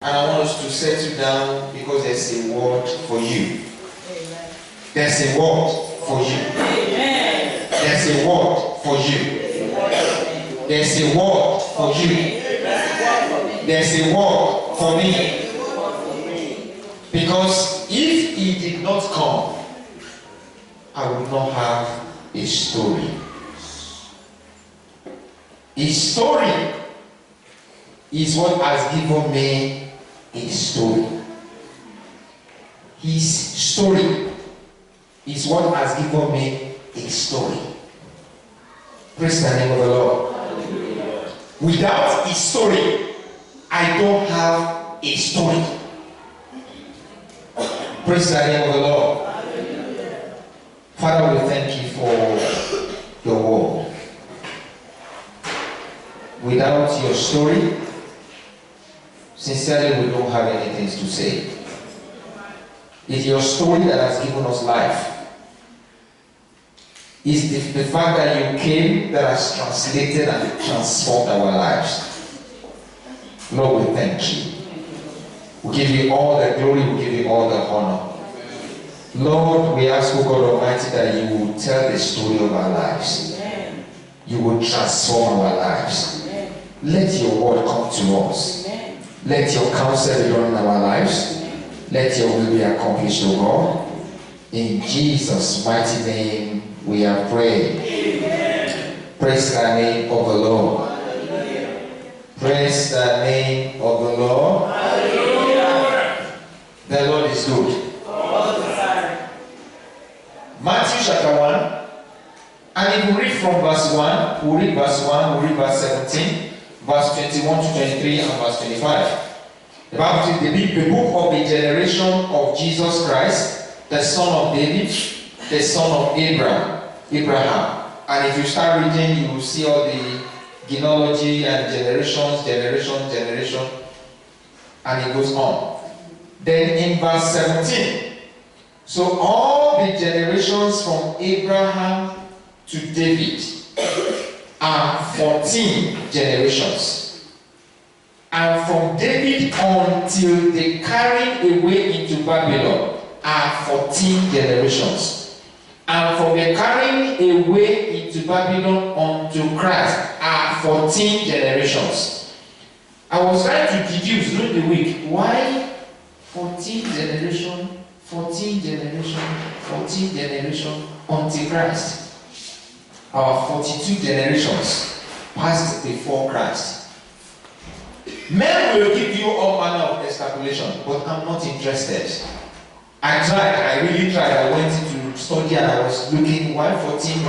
And I want us to settle down because there's a word for you. Amen. There's a word for you. Amen. There's a word for you. There's a word for you. There's a word for me. Because if he did not come, I would not have a story. His story is what has given me a story. His story is what has given me a story. Praise the name of the Lord. Hallelujah. Without his story, I don't have a story. Praise the name of the Lord. Hallelujah. Father, we thank you for your word. Without your story, sincerely, we don't have anything to say. It's your story that has given us life. It's the fact that you came that has translated and transformed our lives. Lord, we thank you. We give you all the glory, we give you all the honor. Lord, we ask, O God Almighty, that you will tell the story of our lives. You will transform our lives. Let your word come to us. Let your counsel be done in our lives. Let your will be accomplished, O God. In Jesus' mighty name we have prayed. Amen. Praise the name of the Lord. Hallelujah. Praise the name of the Lord. Hallelujah. The Lord is good. All the time. Matthew chapter 1. And if we read from verse 1, we'll read verse 1, we'll read verse 17, verse 21 to 23, and verse 25. The Bible says the book of the generation of Jesus Christ, the son of David, the son of Abraham. And if you start reading, you will see all the genealogy and generation, and it goes on. Then in verse 17, so all the generations from Abraham to David are 14 generations. And from David until the carrying away into Babylon are 14 generations. And from the carrying away into Babylon unto Christ are 14 generations. I was trying to deduce during the week why 14 generation until Christ. Our 42 generations passed before Christ. Men will give you all manner of extrapolation, but I'm not interested. I really tried. I went into study and I was looking, why 14.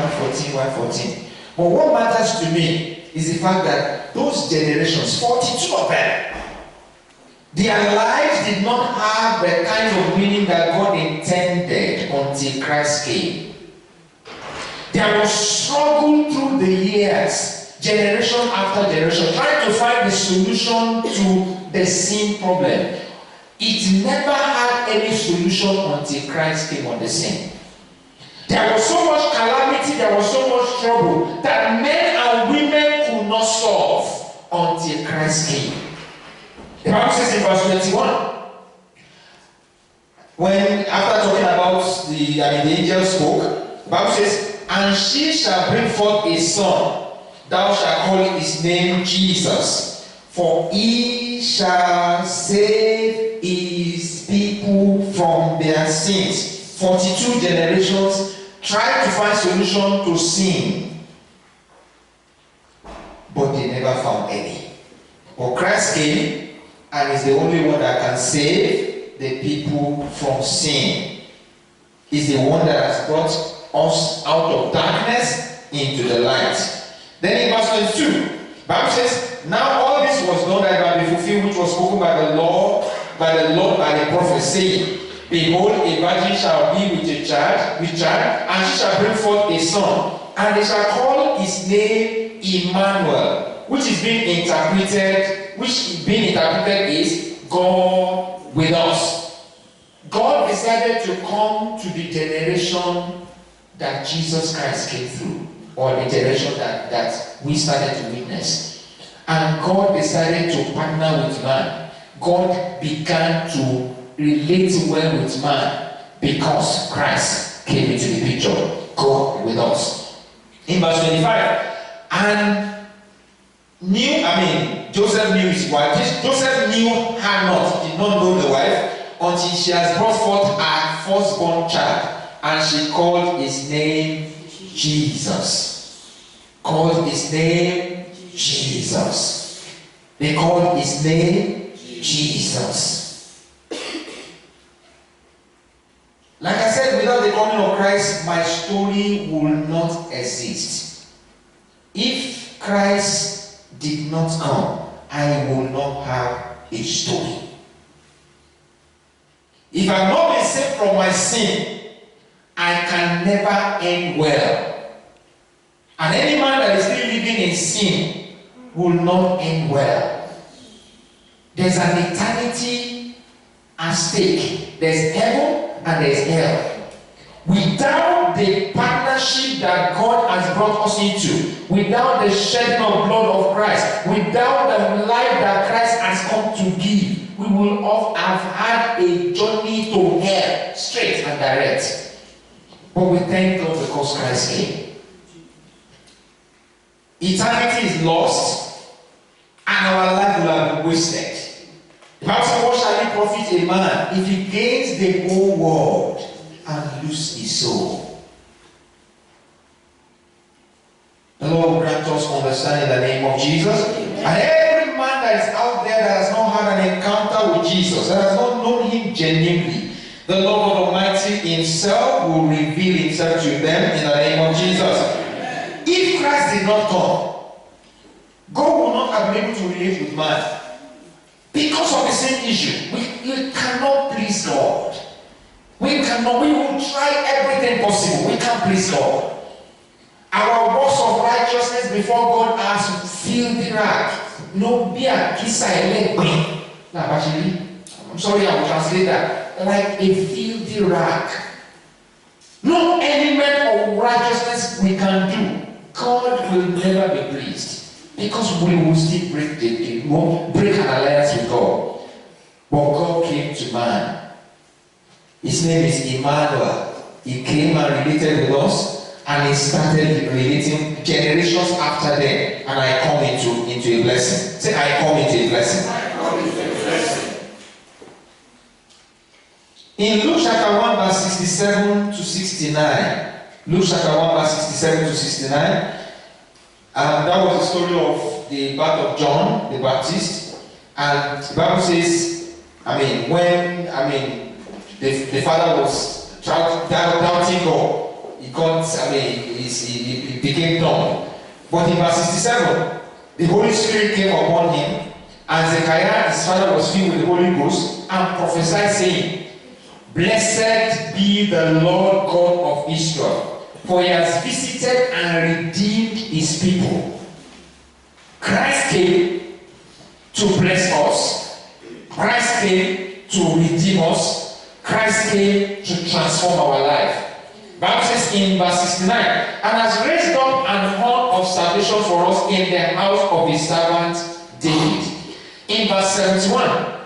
But what matters to me is the fact that those generations, 42 of them, their lives did not have the kind of meaning that God intended until Christ came. There was struggle through the years, generation after generation, trying to find the solution to the sin problem. It never had any solution until Christ came on the scene. There was so much calamity, there was so much trouble that men and women could not solve until Christ came. The Bible says in verse 21, when after talking about the angel spoke, the Bible says, and she shall bring forth a son, thou shalt call his name Jesus, for he shall save his people from their sins. 42 generations tried to find solution to sin, but they never found any. But Christ came and is the only one that can save the people from sin. He's the one that has brought us out of darkness into the light. Then in verse 22, Bible says, now all this was done that it might be fulfilled, which was spoken by the Lord, by the prophet, saying, behold, a virgin shall be with child, and she shall bring forth a son, and they shall call his name Emmanuel, which being interpreted is God with us. God decided to come to the generation that Jesus Christ came through, or the generation that we started to witness. And God decided to partner with man. God began to relate well with man because Christ came into the picture. God with us. In verse 25, and Joseph knew his wife. Joseph knew her not, did not know the wife, until she has brought forth her firstborn child, and she called his name Jesus. Called his name Jesus. They called his name Jesus. Like I said, without the coming of Christ, my story will not exist. If Christ did not come, I will not have a story. If I've not been saved from my sin, I can never end well. And any man that is still living in sin will not end well. There's an eternity at stake. There's heaven and there's hell. Without the partnership that God has brought us into, without the shedding of blood of Christ, without the life that Christ has come to give, we will all have had a journey to hell, straight and direct. But we thank God because Christ came. Eternity is lost, and our life will have been wasted. The Bible says, what shall it profit a man if he gains the whole world and lose his soul? The Lord will grant us understanding in the name of Jesus. And every man that is out there that has not had an encounter with Jesus, that has not known him genuinely, the Lord God Almighty himself will reveal himself to them in the name of Jesus. If Christ did not come, God will not have been able to relate with man. Because of the same issue, we cannot please God. We will try everything possible. We can't please God. Our works of righteousness before God are filthy rag. No beer, kisa elek. I'm sorry, I will translate that. Like a filthy rag. No element of righteousness we can do. God will never be pleased. Because we will still break an alliance with God. But God came to man. His name is Emmanuel. He came and related with us, and he started relating generations after them. And I come into a blessing. Say, I come into a blessing. I come into a blessing. In Luke chapter 1, verse 67 to 69. Luke chapter 1, verse 67 to 69. That was the story of the birth of John the Baptist. And the Bible says, when the father was doubting God, he became dumb. But in verse 67, the Holy Spirit came upon him, and Zechariah, his father, was filled with the Holy Ghost, and prophesied, saying, Blessed be the Lord God of Israel, for he has visited and redeemed his people. Christ came to bless us. Christ came to redeem us. Christ came to transform our life. Bible says in verse 69, and has raised up an horn of salvation for us in the house of his servant David. In verse 71,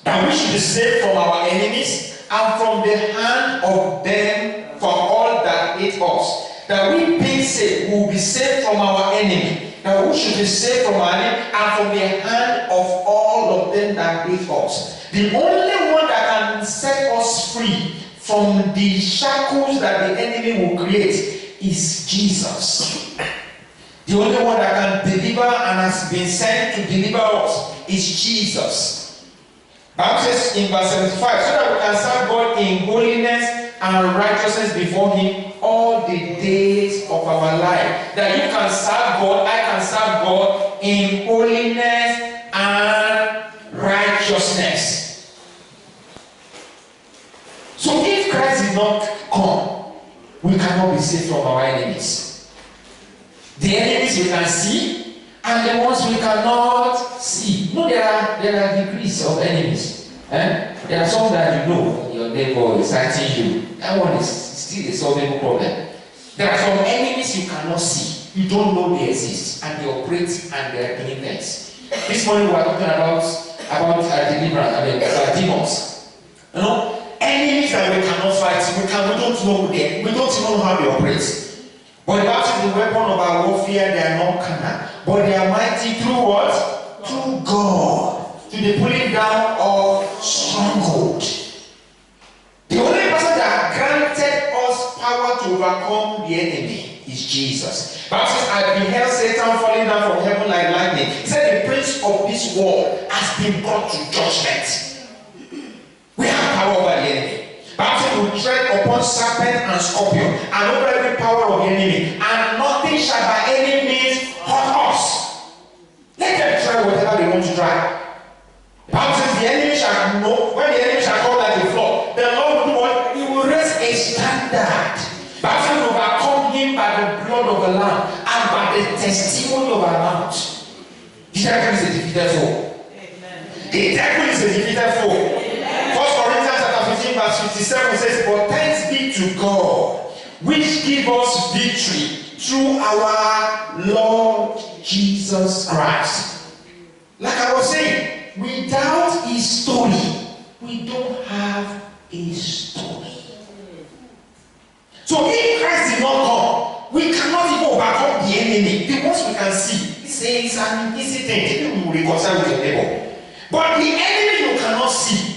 that we should be saved from our enemies and from the hand of them from all that hate us. That we being saved will be saved from our enemy. That we should be saved from our enemy and from the hand of all of them that hate us. The only one that can set us free from the shackles that the enemy will create is Jesus. The only one that can deliver and has been sent to deliver us is Jesus. Bible says in verse 75, so that we can serve God in holiness and righteousness before him all the days of our life. That you can serve God, I can serve God in holiness and righteousness. So if Christ did not come, we cannot be saved from our enemies. The enemies we can see and the ones we cannot see. No, there are degrees of enemies. There are some that your neighbor is hurting you. That one is still a solvable problem. There are some enemies you cannot see. You don't know they exist, and they operate and they are doing things. This morning we are talking about about deliverance, demons. You know, enemies that we cannot fight, we don't know them, we don't even know how they operate. But the Bible says the weapon of our warfare, they are not carnal, but they are mighty through what? Through God, to the pulling down of stronghold. The only person that granted us power to overcome the enemy is Jesus. Bible says, I beheld Satan falling down from heaven like lightning. He said, the prince of this world has been brought to judgment. We have power over the enemy. Bible says, we tread upon serpent and scorpion and over every power of the enemy, and nothing shall by any means hurt us. Let them try whatever they want to try. The Bible says, the enemy shall know, when the enemy shall come like a flood, the Lord will do what? He will raise a standard. The Bible says, we overcome him by the blood of the Lamb and by the testimony of our mouth. The devil is a defeated foe. The devil is a defeated foe. 1 Corinthians chapter 15 verse 57 says, but thanks be to God, which give us victory through our Lord Jesus Christ. Like I was saying, without his story, we don't have a story. So if Christ did not come, we cannot even overcome the enemy. The ones we can see, it's an easy thing. You will reconcile with your neighbor. But the enemy you cannot see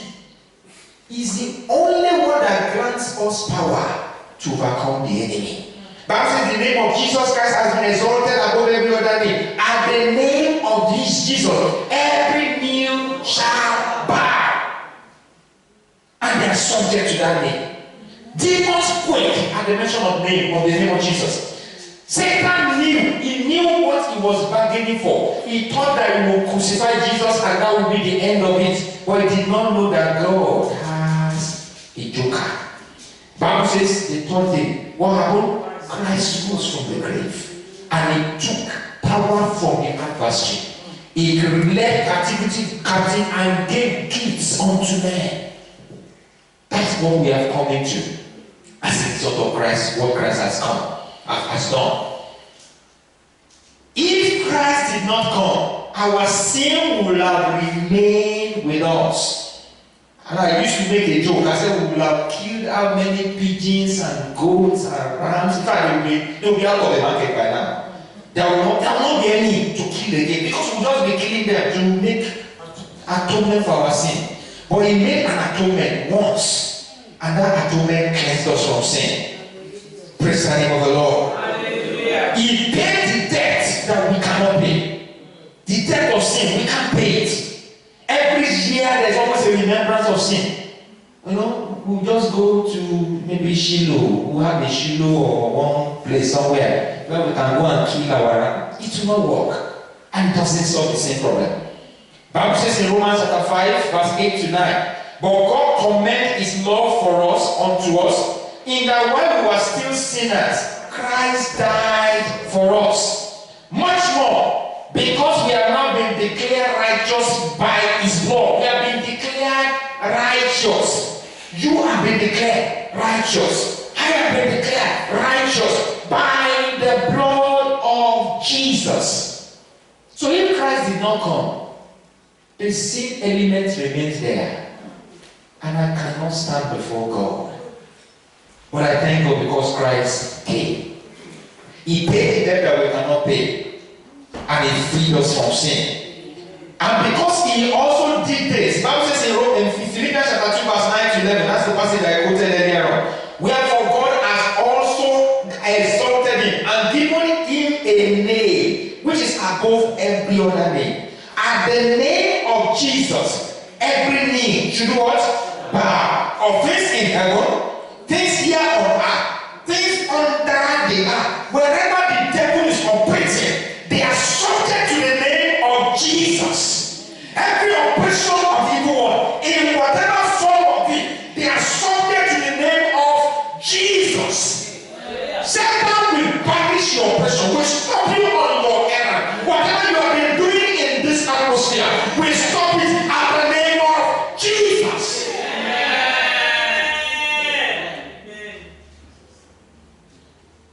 is the only one that grants us power to overcome the enemy. Bible says the name of Jesus Christ has been exalted above every other name. At the name of this Jesus, every knee shall bow, and they are subject to that name. Demons quake at the mention of the name of Jesus. Satan knew what he was bargaining for. He thought that he would crucify Jesus and that would be the end of it. But he did not know that God has a joker. Bible says the third day, what happened? Christ rose from the grave and he took power from the adversary. He led captivity captive and gave gifts unto men. That's what we have come into as a result of Christ, what Christ has done. If Christ did not come, our sin will have remained with us. And I used to make a joke. I said we will have killed how many pigeons and goats and rams. In fact, they will be out of the market by now. There will not be any to kill again, because we'll just be killing them to make atonement for our sin. But he made an atonement once, and that atonement cleansed us from sin. Praise the name of the Lord. Hallelujah. He paid the debt that we cannot pay. The debt of sin, we can't pay it. Every year there's always a remembrance of sin. You know, we'll just go to maybe Shiloh. We'll have a Shiloh or one place somewhere where we can go and kill our. It will not work. And it doesn't solve the same problem. Bible says in Romans chapter 5, verse 8 to 9. But God commended his love for us unto us, in that while we were still sinners, Christ died for us. Much more, because we have now been declared righteous by his blood. We have been declared righteous. You have been declared righteous. I have been declared righteous by the blood of Jesus. So if Christ did not come, the sin element remains there. And I cannot stand before God. But I thank God because Christ came. He paid the debt that we cannot pay. And he freed us from sin. And because he also did this, Bible says in Philippians chapter 2 verse 9 to 11, that's the passage that I quoted earlier on. Wherefore God has also exalted him and given him a name which is above every other name. At the name of Jesus, every knee should what? Bow. Of things in heaven, things here on earth, things under the earth, wherever the devil is operating, they are subject to the name of Jesus. Every oppression of the evil one, in whatever form of it, they are subject to the name of Jesus. Satan will banish your oppression, will stop you on your errand. Whatever you have been doing in this atmosphere, will stop it at the name of Jesus.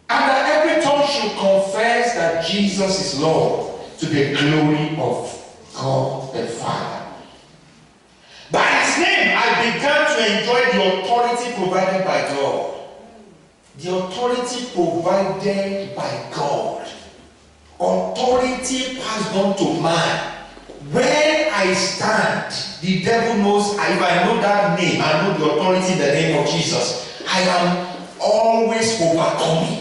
And that every tongue should confess that Jesus is Lord, to the glory of God the Father. to enjoy the authority provided by God. The authority provided by God. Authority passed on to man. When I stand, the devil knows, if I know that name, I know the authority in the name of Jesus, I am always overcoming.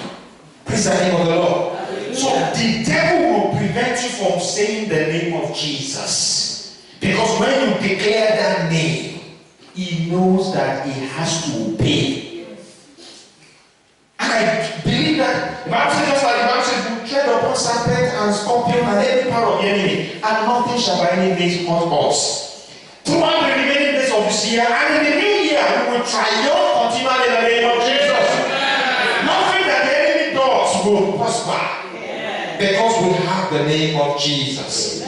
Praise the name of the Lord. So the devil will prevent you from saying the name of Jesus. Because when you declare that name, he knows that he has to obey. And I believe that the Bible says, just like the Bible says, you tread upon serpent and scorpion and every power of the enemy, and nothing shall by any means hurt us. Throughout the remaining days of this year and in the new year, we will triumph continually in the name of Jesus. Nothing that the enemy does will prosper. Because we have the name of Jesus.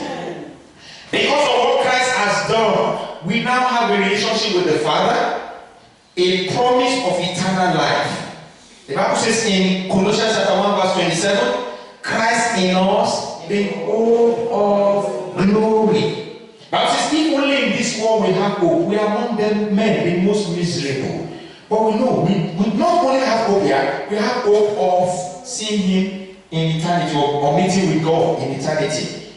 Because of what Christ has done, we now have a relationship with the Father, a promise of eternal life. The Bible says in Colossians chapter 1 verse 27, Christ in us, the hope of glory. The Bible says, if only in this world we have hope, we are among them men the most miserable. But we know, we not only have hope here, we have hope of seeing Him in eternity, or meeting with God in eternity.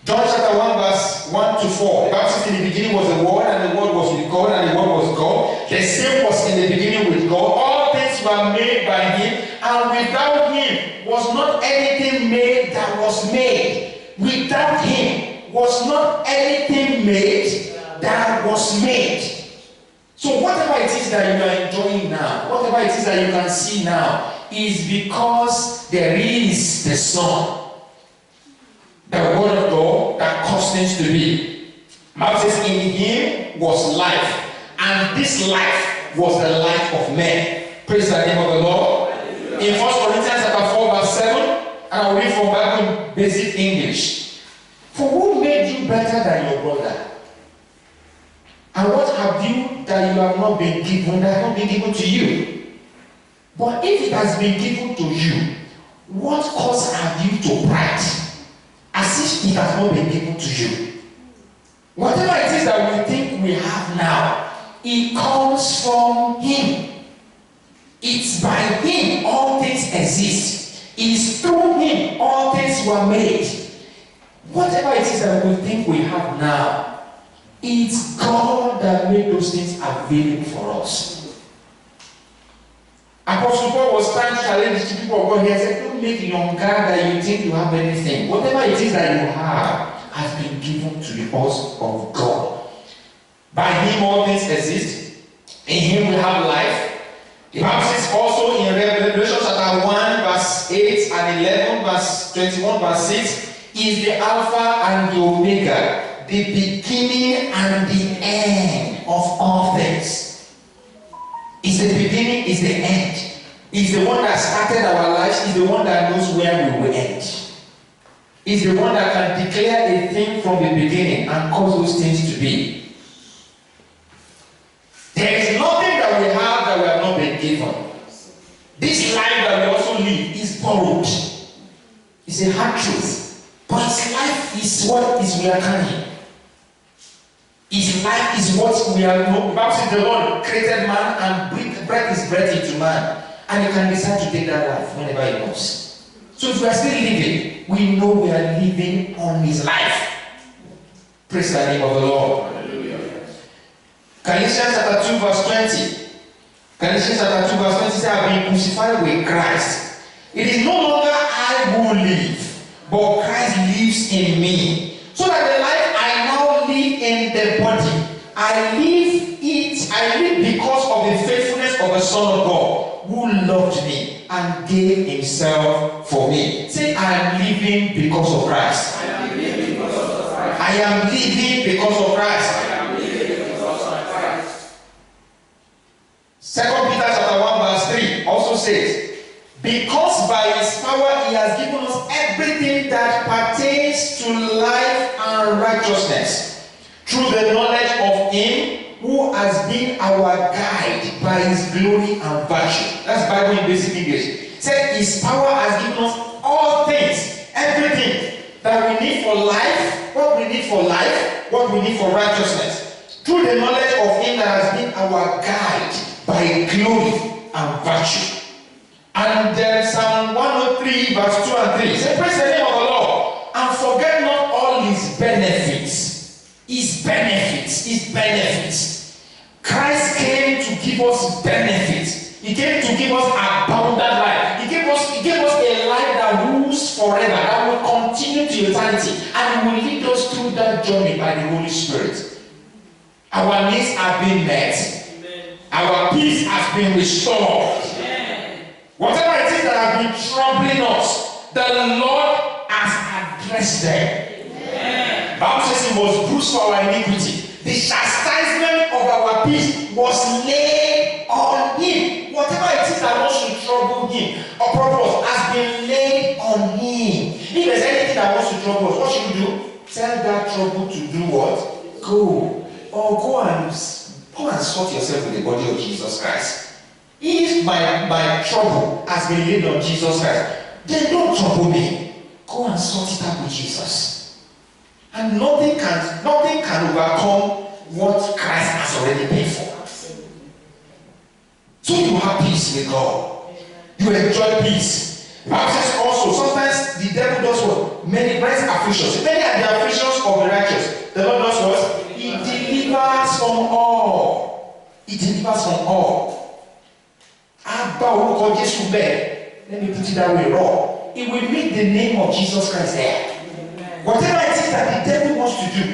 John chapter 1 verse 1 to 4. The Bible says, in the beginning was the Word, and the Word was with God, and the Word was God. The same was in the beginning with God. All things were made by Him, and without Him was not anything made that was made. Without Him was not anything made that was made. So whatever it is that you are enjoying now, whatever it is that you can see now, is because there is the Son, the Word of God that caused things to be. Bible says, in Him was life, and this life was the life of men. Praise the name of the Lord. In 1 Corinthians chapter 4 verse 7, and I'll read from Bible in basic English. For who made you better than your brother? And what have you that you have not been given, that has not been given to you? But if it has been given to you, what cause have you to pride, as if it has not been given to you? Whatever it is that we think we have now, it comes from Him. It's by Him all things exist. It is through Him all things were made. Whatever it is that we think we have now, it's God that made those things available for us. Apostle Paul was trying to challenge the people of God here. He said, don't make younger that you think you have anything. Whatever it is that you have has been given to us of God. By Him all things exist. In Him we have life. The Bible says also in Revelation chapter 1 verse 8 and 11 verse 21 verse 6, is the Alpha and the Omega, the beginning and the end of all things. Is the beginning, is the end. Is the one that started our lives, is the one that knows where we will end. Is the one that can declare a thing from the beginning and cause those things to be. There is nothing that we have that we have not been given. This life that we also live is borrowed. It's a hard truth. But His life is what is we are carrying. His life is what we are. The Bible says the Lord created man and breathed His breath into man, and He can decide to take that life whenever He wants. So if we are still living, we know we are living on His life. Praise the name of the Lord. Hallelujah. Galatians chapter 2 verse 20. Galatians chapter 2 verse 20 says, I have been crucified with Christ. It is no longer I who live, but Christ lives in me. So that the life I now live in the body, I live because of the faithfulness of the Son of God, who loved me and gave Himself for me. Say, I am living because of Christ. I am living because of Christ. I am living because of Christ. I am living because of Christ. 2 Peter chapter 1 verse 3 also says, because by His power He has given us everything that pertains to life and righteousness, through the knowledge of Him who has been our guide by His glory and virtue. That's Bible in basic English. It said His power has given us all things, everything that we need for life, what we need for life, what we need for righteousness. through the knowledge of him that has been our guide by glory and virtue. And then Psalm 103 verse 2 and 3 say, praise the name of the Lord and forget not all his benefits. His benefits, his benefits. Christ came to give us benefits. He came to give us abundant life. He gave us a life that rules forever, that will continue to eternity, and will lead us through that journey by the Holy Spirit. Our needs have been met. Amen. Our peace has been restored. Amen. Whatever it is that has been troubling us, the Lord has addressed them. Amen. Bible says he was bruised for our iniquity. The chastisement of our peace was laid on him. Whatever it is that wants to trouble him or purpose has been laid on him. If there's anything that wants to trouble us, what should we do? Tell that trouble to do what? Go. Or go and sort yourself with the body of Jesus Christ. If my trouble has been laid on Jesus Christ, then don't trouble me. Go and sort it out with Jesus. And nothing can overcome what Christ has already paid for. So you have peace with God. You enjoy peace. The Bible says also, sometimes the devil does what? Many brings afflictions. Many are the afflictions of the righteous. The Lord does what? He delivers from all. He delivers from all. Let me put it that way, raw. It will meet the name of Jesus Christ there. Whatever it is that the devil wants to do,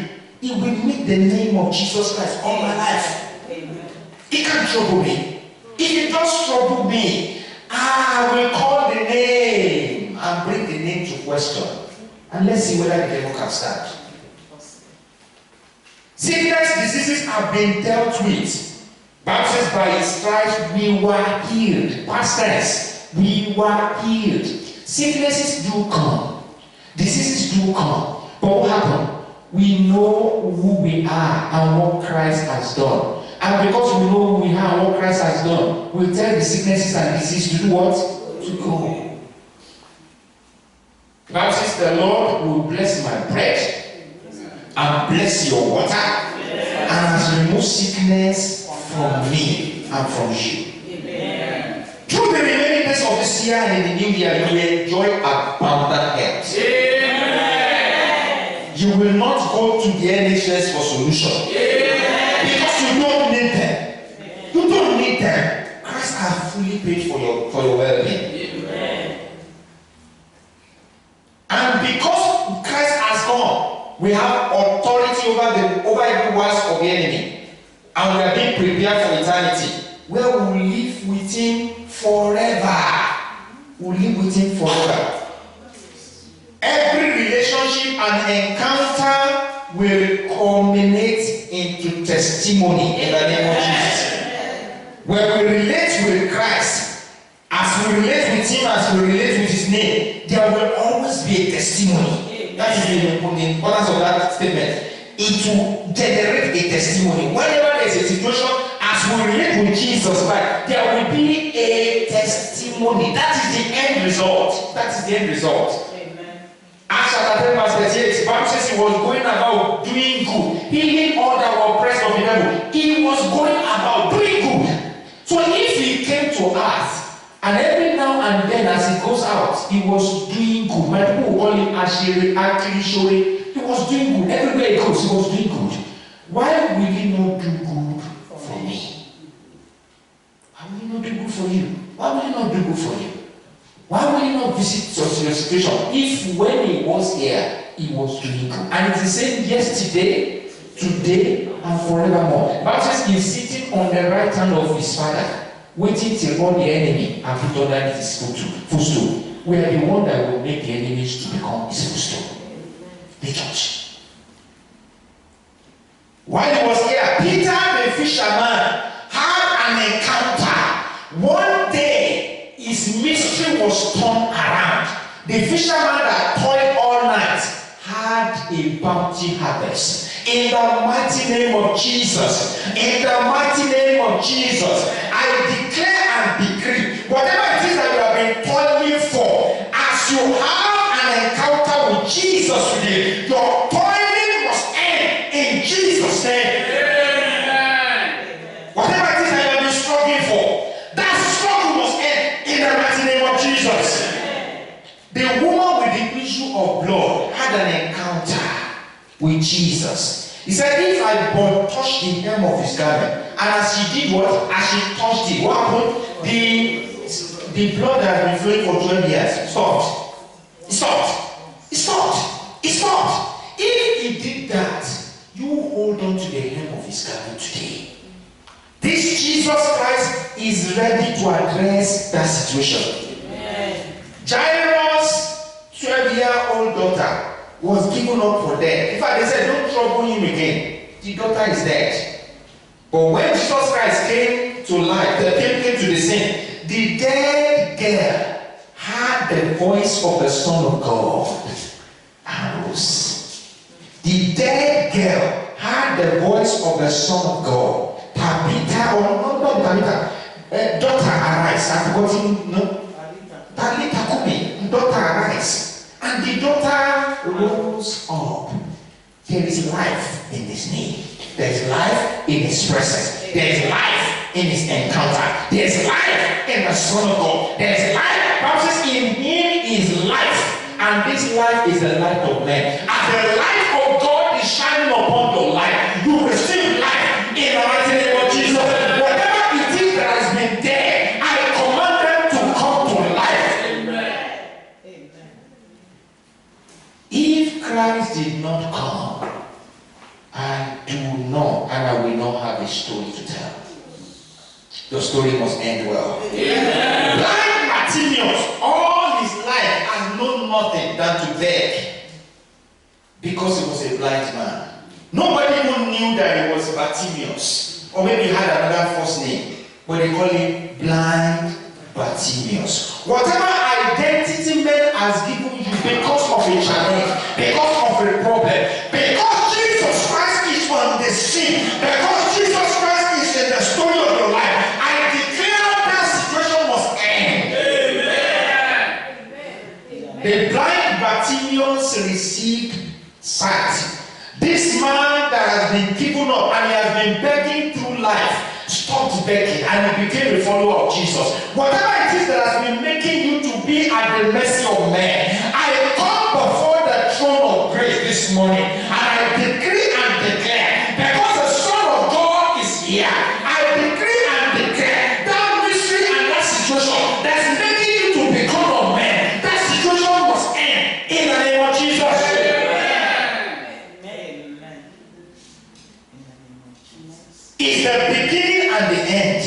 it will meet the name of Jesus Christ all my life. He can't trouble me. If he does trouble me, I will call the name and bring the name to question. And let's see whether the devil can stand. Sickness, diseases have been dealt with. Bible says by his stripes we were healed. Past tense, we were healed. Sicknesses do come. Diseases do come. But what happened? We know who we are and what Christ has done. And because we know who we are and what Christ has done, we tell the sicknesses and diseases to do what? To go. The Bible says the Lord will bless my bread and bless your water and has removed sickness from me and from you. Amen. Through the remaining days of this year and in the new year, you will enjoy abundant health. Amen. You will not go to the NHS for solution. Amen. Because you don't need them. Amen. You don't need them. Christ has fully paid for your well-being. Amen. And because Christ has gone, we have authority over every works of the enemy, and we are being prepared for eternity, where we will live with him forever. We will live with him forever. Every relationship and encounter will culminate into testimony in the name of Jesus. When we relate with Christ, as we relate with him, as we relate with his name, there will always be a testimony. That is the importance of that statement. It will generate a testimony. Whenever there is a situation, as we relate with Jesus Christ, there will be a testimony. That is the end result. That is the end result. Acts chapter 10 verse 38, the Bible says he was going about doing good, healing all that were oppressed of the devil. He was going about doing good. So if he came to us, and every now and then as he goes out, he was doing good. My people will call him Ashiri, Akili, he was doing good. Everywhere he goes, he was doing good. Why will he not do good for me? Why will he not do good for you? Why will he not do good for you? Why will he not visit your situation if when he was here, he was doing good? And it's the same yesterday, today, and forevermore. The Bible says he's sitting on the right hand of his Father, waiting till all the enemy are put under his footstool. We are the one that will make the enemies to become his footstool. The church. While he was here, Peter the fisherman had an encounter. One day, his ministry was turned around. The fisherman that toiled all night had a bounty harvest. In the mighty name of Jesus, in the mighty name of Jesus, I declare and decree, whatever it is that you have been toiling for, as you have an encounter with Jesus today, your toiling must end in Jesus' name. said, if I but touch the hem of his garment, and as she did what? As she touched it, what happened? The blood that has been flowing for 12 years stopped. It stopped. It stopped. It stopped. If he did that, you hold on to the hem of his garment today. This Jesus Christ is ready to address that situation. Amen. Jairus' 12-year-old daughter was given up for dead. In fact, they said, don't trouble him again. The daughter is dead. But when Jesus Christ came to life, came to the scene, the dead girl heard the voice of the Son of God and rose. The dead girl heard the voice of the Son of God. Tabitha, or not Tabitha, daughter arise. I've forgotten, no? Tabitha Kumi, daughter arise. And the daughter rose up. There is life in his name. There is life in his presence. There is life in his encounter. There is life in the Son of God. There is life. Bible says in him is life. And this life is the light of men. As the light of God is shining upon your life, you receive life in the mighty name of Jesus. Whatever it is that has been there, I command them to come to life. Amen. Amen. If Christ did not come, I do not, and I will not have a story to tell. Your story must end well. Amen. Blind Bartimaeus, all his life, has known nothing than to beg, because he was a blind man. Nobody even knew that he was Bartimaeus, or maybe he had another first name, but they call him Blind Bartimaeus. Whatever identity man has given you because of a challenge, because of a problem, because Jesus Christ is on the scene, because Jesus Christ is in the story of your life, I declare that situation must end. Amen. The blind Bartimaeus received sight. This man that has been given up and he has been begging through life stopped begging and he became a follower of Jesus. Whatever it is that has been making you to be at the mercy of men, I come before the throne of grace this morning and I decree and declare, because the Son of God is here, I decree and declare that mystery and that situation that's making you to become a man, that situation must end in the name of Jesus. Is the beginning and the end.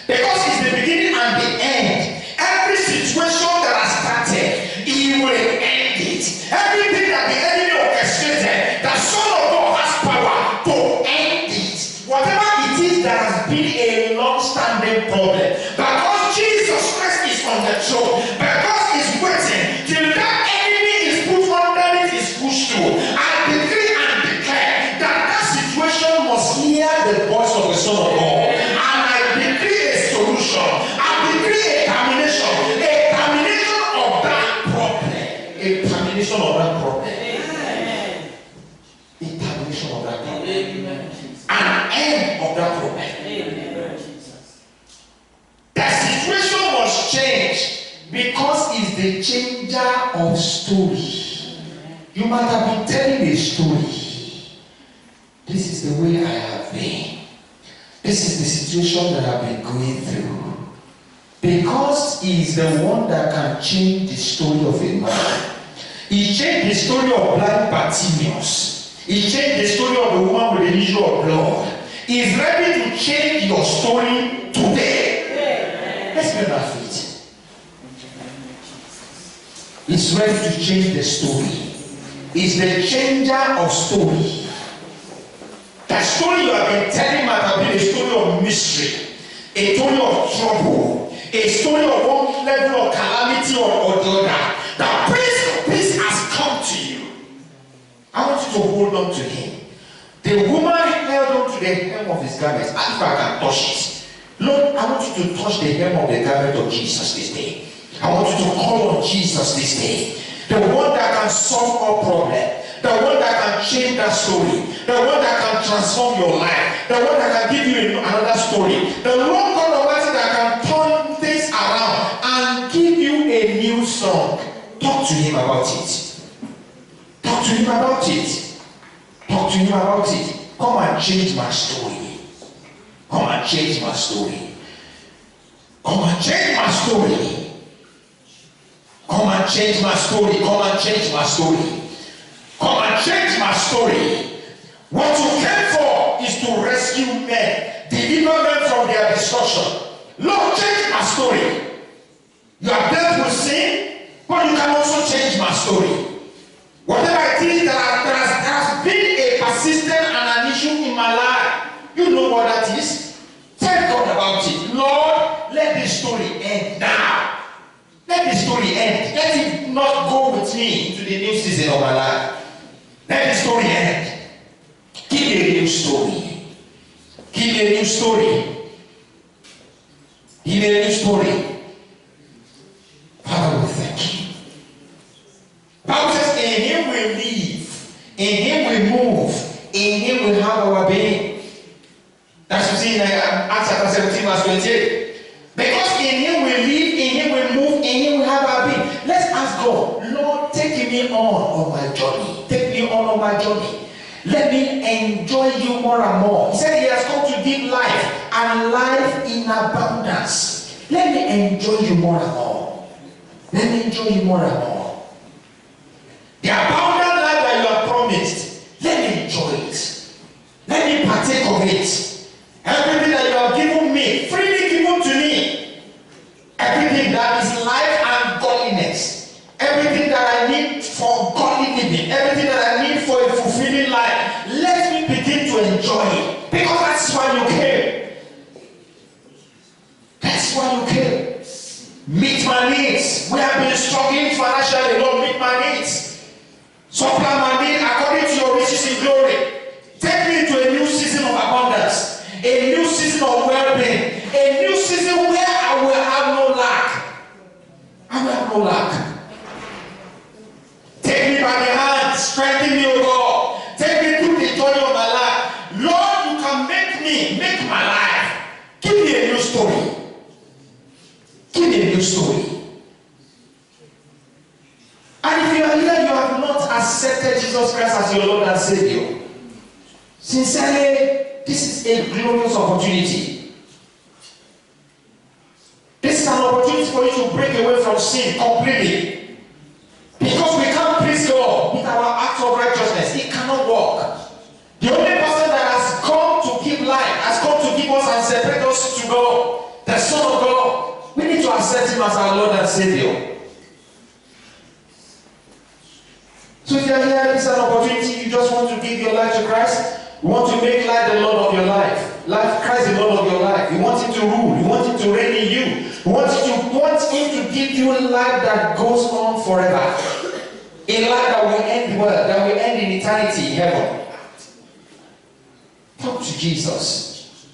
Because it's the beginning and the end. Every situation that has started, he will end it. Everything that the enemy orchestrated, the Son of God has power to end it. Whatever it is that has been a long-standing problem, because Jesus Christ is on the throne, because he's waiting till that enemy is put underneath, is pushed through. I decree and declare that that situation must hear the voice of the Son of God. And I decree a solution. I decree a termination of that problem. A termination of that problem. Amen. A termination of that problem. Amen. An end of that problem. Amen. The situation must change because it's the changer of story. You might have been telling a story. This is the way I have been. This is the situation that I've been going through. Because he is the one that can change the story of a man. He changed the story of blind Bartimaeus. He changed the story of the woman with the issue of blood. He is ready to change your story today. Let's get our feet. He's ready to change the story. He's the changer of story. The story you have been telling might have been a story of mystery, a story of trouble, a story of one level of calamity or the other. The Prince of Peace has come to you. I want you to hold on to him. The woman held on to the hem of his garment. And if I can touch it, Lord, I want you to touch the hem of the garment of Jesus this day. I want you to call on Jesus this day. The one that can solve all problems. The one that can change that story. The one that can transform your life. The one that can give you another story. The Lord God Almighty that can turn things around and give you a new song. Talk to him about it. Talk to him about it. Talk to him about it. Come and change my story. Come and change my story. Come and change my story. Come and change my story. Come and change my story. Come and change my story. What you came for is to rescue men, deliver them from their destruction. Lord, change my story. You have dealt with sin, but you can also change my story. Whatever it is that has been a persistent and an issue in my life, you know what that is. Tell God about it. Lord, let this story end now. Let this story end. Let it not go with me into the new season of my life. Let this story end. Give me a new story. Give me a new story. Give me a new story. Father, we thank you. Bible says, in him we live, in him we move, in him we have our being. That's what we see in Acts chapter 17, verse 28. Because in him we live, in him we move, in him we have our being. Let's ask God, Lord, take me on my journey. Take me on my journey. Let me enjoy you more and more. He said he has come to give life and life in abundance. Let me enjoy you more and more. Let me enjoy you more and more. The abundant life that you have promised, let me enjoy it. Let me partake of it. Everything that you have given me, freely given to me. Everything that is life and godliness. Everything that I need for godly living. Everything that I need for a fulfilling life. Let me begin to enjoy it. Because that's why you came. That's why you came. Meet my needs. We have been struggling financially. Lord, meet my needs. Supply my need according to your riches in glory. Take me into a new season of abundance. A new season of well-being. A new season where I will have no lack. I will have no lack. Take me by the hand. Strengthen me, O God. Take me through the journey of my life. Lord, you can make my life. Give me a new story. Give me a new story. And if you are here, you have not accepted Jesus Christ as your Lord and Savior. Sincerely, this is a glorious opportunity. This is an opportunity for you to break away from sin completely. Because we can't please God with our acts of righteousness. It cannot work. The only person that has come to give life, has come to give us and separate us to God, the Son of God. We need to accept him as our Lord and Savior. So if you are here, this is an opportunity. You just want to give your life to Christ. You want to make life the Lord of your life. Christ the Lord of your life. You want him to rule. You want him to reign in you. You want him to give you a life that goes on forever. A life that will end well, that will end in eternity in heaven. Talk to Jesus.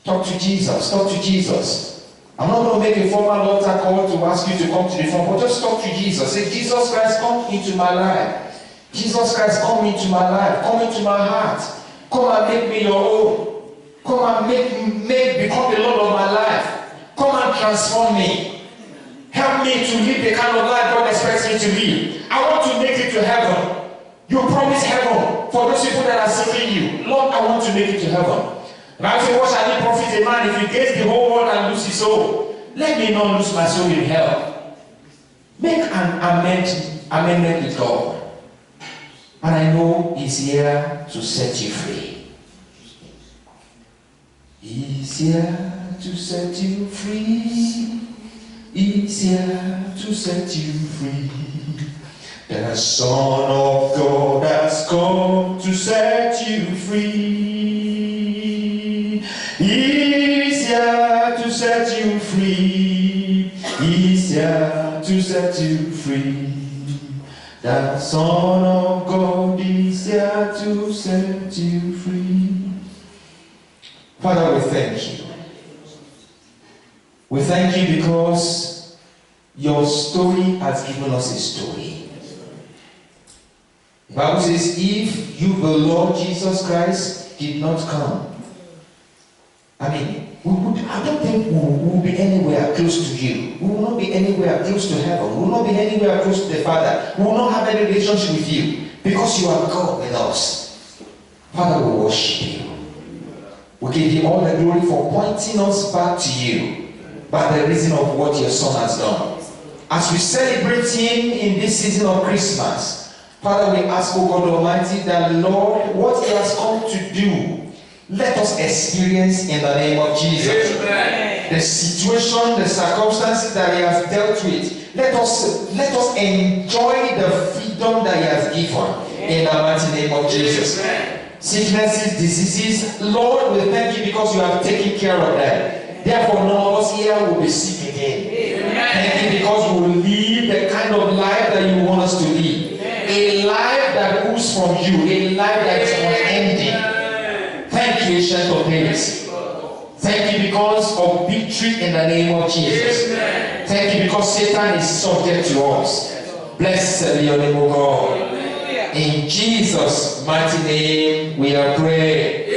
Talk to Jesus. Talk to Jesus. I'm not going to make a formal altar call to ask you to come to the front, but just talk to Jesus. Say, Jesus Christ, come into my life. Jesus Christ, come into my life. Come into my heart. Come and make me your own. Come and become the Lord of my life. Come and transform me. Help me to live the kind of life God expects me to live. I want to make it to heaven. You promise heaven for those people that are seeking you. Lord, I want to make it to heaven. And I say, what shall it profit a man if he gains the whole world and lose his soul? Let me not lose my soul in hell. Make an amendment with God. And I know he's here to set you free. He's here to set you free. He's here to set you free. The Son of God has come to set you free. He's here to set you free. He's here to set you free. The Son of God is here to set you free. Father, we thank you. We thank you because your story has given us a story. The Bible says, if you, the Lord Jesus Christ, did not come, I don't think we will be anywhere close to you. We will not be anywhere close to heaven. We will not be anywhere close to the Father. We will not have any relationship with you because you are God with us. Father, we worship you. We give you all the glory for pointing us back to you by the reason of what your Son has done. As we celebrate him in this season of Christmas, Father, we ask, O God Almighty, that Lord, what he has come to do, let us experience in the name of Jesus. Amen. The situation, the circumstances that he has dealt with, let us enjoy the freedom that he has given in the mighty name of Jesus. Amen. Sicknesses, diseases, Lord, we thank you because you have taken care of them. Therefore, none of us here will be sick again. Amen. Thank you because we will live the kind of life that you want us to live. A life that comes from you, a life that is unending. Thank you, Ancient of Days. Thank you because of victory in the name of Jesus. Amen. Thank you because Satan is subject to us. Blessed be your name, O God. In Jesus' mighty name we are praying.